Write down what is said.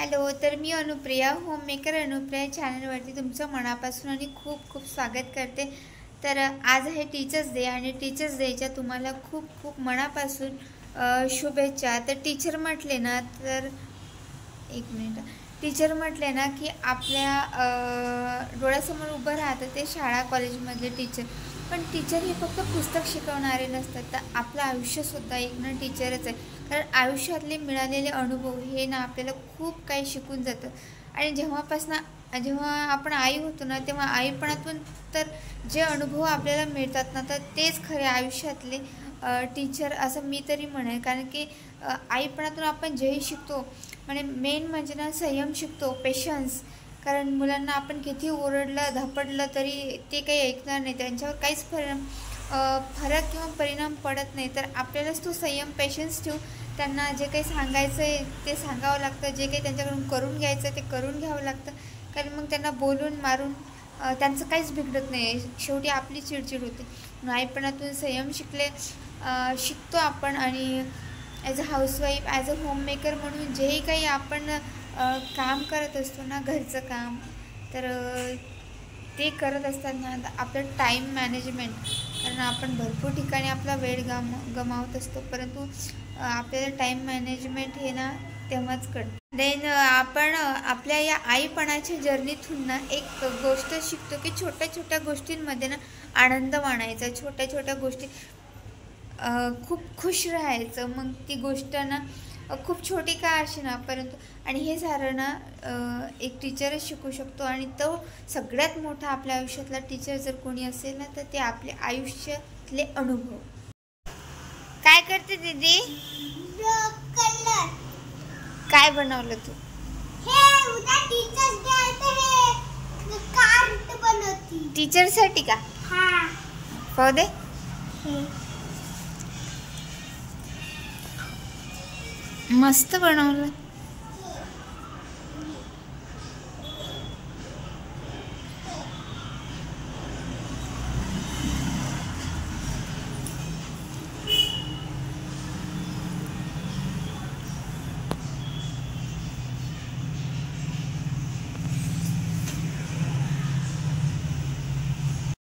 Hello, तर मी Anupriya, homemaker Anupriya चॅनलवरती तुमचं मनापासून आणि खूप खूप स्वागत करते. तर आज आहे टीचर्स डे आणि टीचर्स डेच्या तुम्हाला खूप खूप मनापासून शुभेच्छा. तर टीचर म्हटले ना तर एक मिनिट, टीचर म्हटले ना की आपल्या डोळ्यासमोर उभं राहतं ते शाळा कॉलेजमधले टीचर. पण टीचर हे फक्त पुस्तक शिकवणारे नसतात, तर आपलं आयुष्यसुद्धा एक ना टीचरच आहे. कारण आयुष्यातले मिळालेले अनुभव हे ना आपल्याला खूप काही शिकून जातं. आणि जेव्हा आपण आई होतो ना, तेव्हा आईपणातून तर जे अनुभव आपल्याला मिळतात ना, तर तेच खरे आयुष्यातले टीचर असं मी तरी म्हणेन. कारण की आईपणातून आपण जेही शिकतो, म्हणजे मेन म्हणजे ना संयम शिकतो, पेशन्स. कारण मुलांना आपण किती ओरडलं धपडलं तरी ते काही ऐकणार नाही, त्यांच्यावर काहीच फरक किंवा परिणाम पडत नाही. तर आपल्यालाच तो संयम पेशन्स ठेवून त्यांना जे काही सांगायचं आहे ते सांगावं लागतं, जे काही त्यांच्याकडून करून घ्यायचं ते करून घ्यावं लागतं. कारण मग त्यांना बोलून मारून त्यांचं काहीच बिघडत नाही, शेवटी आपली चिडचिड होते. आईपणातून संयम शिकतो आपण. आणि as a housewife, as a homemaker म्हणून जेही काही आपण काम करत असतो ना, घरचं काम, तर ते करत असताना आपलं टाईम मॅनेजमेंट, कारण आपण भरपूर ठिकाणी आपला वेळ गमावत असतो, परंतु आपल्याला टाईम मॅनेजमेंट हे ना तेव्हाच कळतं. देन आपण आपल्या या आईपणाच्या जर्नीतून ना एक गोष्ट शिकतो की छोट्या छोट्या गोष्टींमध्ये ना आनंद मानायचा, छोट्या छोट्या गोष्टी खूप खुश राहायचं. मग ती गोष्ट ना खूप छोटी का ना, परंतु आणि हे सारं ना एक टीचरच शिकू शकतो. आणि तो सगळ्यात मोठा आपल्या आयुष्यातला टीचर जर कोणी असेल ना, तर ते आपले आयुष्यातले अनुभव. काय करते दीदी? काय बनवलं तू? टीचरसाठी का? पाहू दे. मस्त बनवलं.